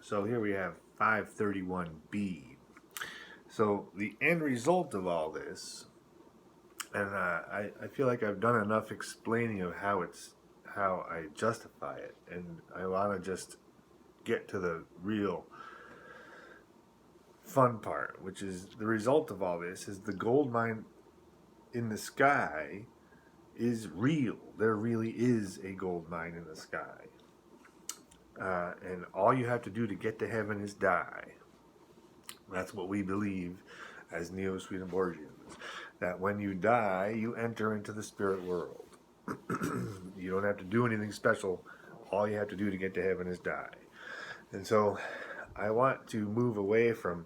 So here we have 531b. So the end result of all this, and I feel like I've done enough explaining of how I justify it, and I want to just get to the real fun part, which is the result of all this is the gold mine in the sky is real. There really is a gold mine in the sky. And all you have to do to get to heaven is die. That's what we believe as Neo-Swedenborgians. That when you die, you enter into the spirit world. You don't have to do anything special. All you have to do to get to heaven is die. And so I want to move away from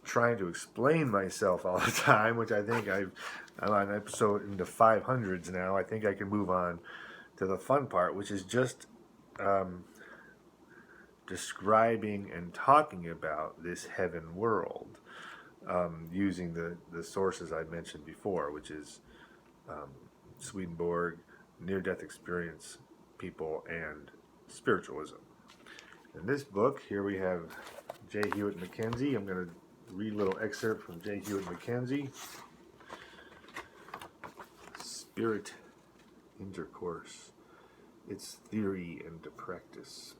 trying to explain myself all the time, which I think I'm on episode into 500s now. I think I can move on to the fun part, which is just describing and talking about this heaven world using the sources I mentioned before, which is Swedenborg, near-death experience people, and spiritualism. In this book, here we have J. Hewitt Mackenzie. I'm going to read a little excerpt from J. Hewitt Mackenzie. Spirit Intercourse, its theory and practice.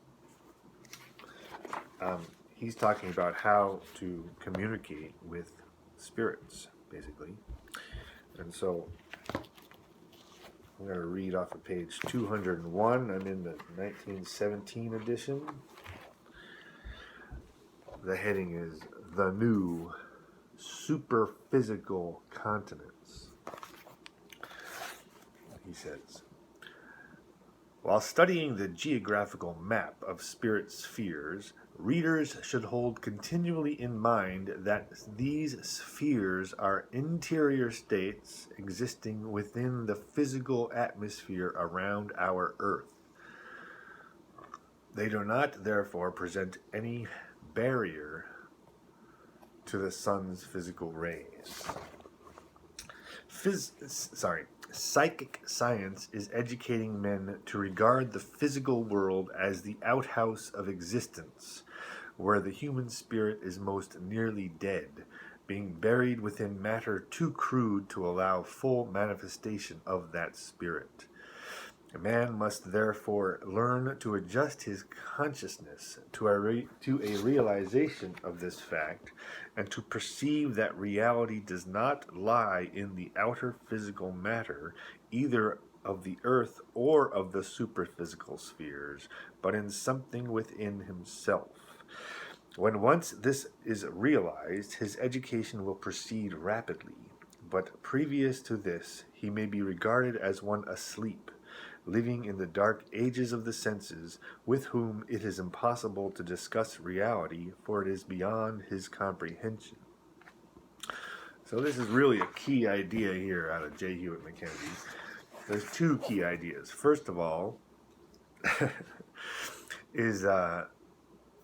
He's talking about how to communicate with spirits, basically. And so I'm going to read off of page 201. I'm in the 1917 edition. The heading is The New Superphysical Continents. He says, while studying the geographical map of spirit spheres, readers should hold continually in mind that these spheres are interior states existing within the physical atmosphere around our Earth. They do not, therefore, present any barrier to the sun's physical rays. Psychic science is educating men to regard the physical world as the outhouse of existence, where the human spirit is most nearly dead, being buried within matter too crude to allow full manifestation of that spirit. A man must therefore learn to adjust his consciousness to a realization of this fact, and to perceive that reality does not lie in the outer physical matter, either of the earth or of the superphysical spheres, but in something within himself. When once this is realized, his education will proceed rapidly, but previous to this, he may be regarded as one asleep, living in the dark ages of the senses, with whom it is impossible to discuss reality, for it is beyond his comprehension. So this is really a key idea here out of J. Hewitt Mackenzie. There's two key ideas. First of all, is that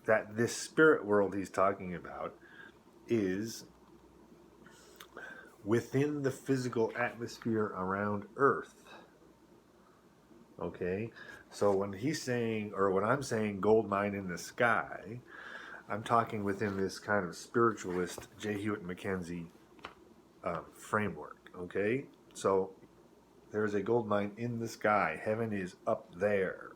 this spirit world he's talking about is within the physical atmosphere around Earth. Okay, so when he's saying, or when I'm saying gold mine in the sky, I'm talking within this kind of spiritualist J. Hewitt Mackenzie framework. Okay, so there's a gold mine in the sky. Heaven is up there.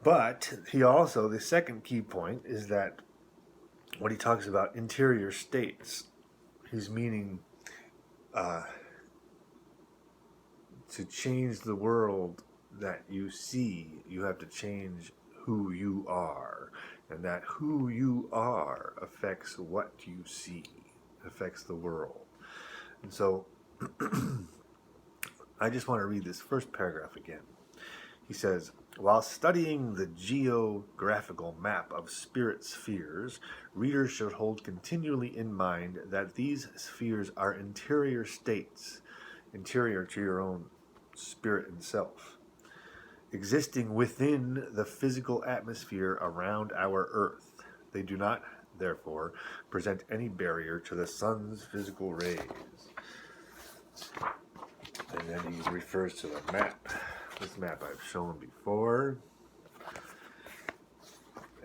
But he also, the second key point is that when he talks about interior states, he's meaning to change the world that you see, you have to change who you are. And that who you are affects what you see, affects the world. And so I just want to read this first paragraph again. He says, while studying the geographical map of spirit spheres, readers should hold continually in mind that these spheres are interior states, interior to your own spirit and self, existing within the physical atmosphere around our Earth. They do not, therefore, present any barrier to the sun's physical rays. And then he refers to the map. This map I've shown before.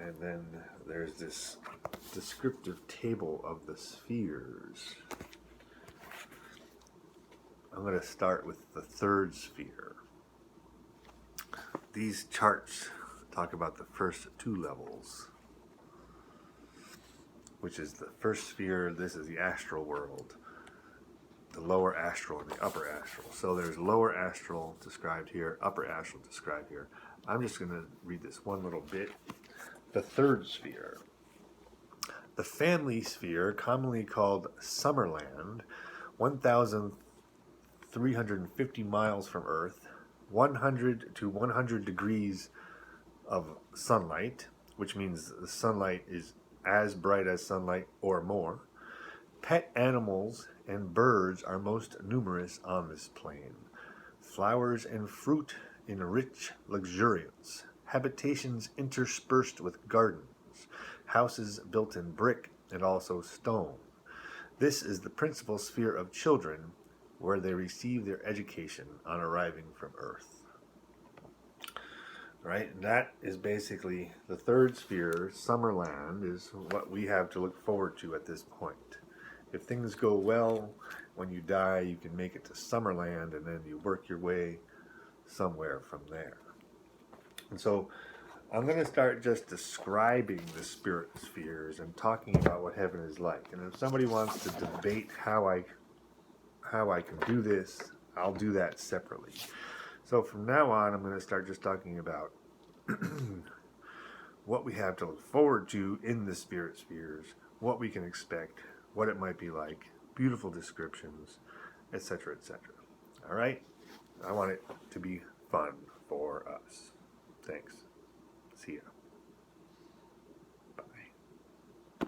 And then there's this descriptive table of the spheres. I'm going to start with the third sphere. These charts talk about the first two levels, which is the first sphere. This is the astral world, the lower astral and the upper astral. So there's lower astral described here, upper astral described here. I'm just going to read this one little bit. The third sphere. The family sphere, commonly called Summerland, 1,350 miles from Earth, 100 to 100 degrees of sunlight, which means the sunlight is as bright as sunlight or more. Pet animals and birds are most numerous on this plane. Flowers and fruit in rich luxuriance. Habitations interspersed with gardens. Houses built in brick and also stone. This is the principal sphere of children, where they receive their education on arriving from Earth. Right, and that is basically the third sphere. Summerland is what we have to look forward to at this point. If things go well, when you die, you can make it to Summerland, and then you work your way somewhere from there. And so I'm going to start just describing the spirit spheres and talking about what heaven is like. And if somebody wants to debate how I can do this, I'll do that separately. So from now on, I'm going to start just talking about what we have to look forward to in the spirit spheres, what we can expect, what it might be like, beautiful descriptions, etc., etc. All right? I want it to be fun for us.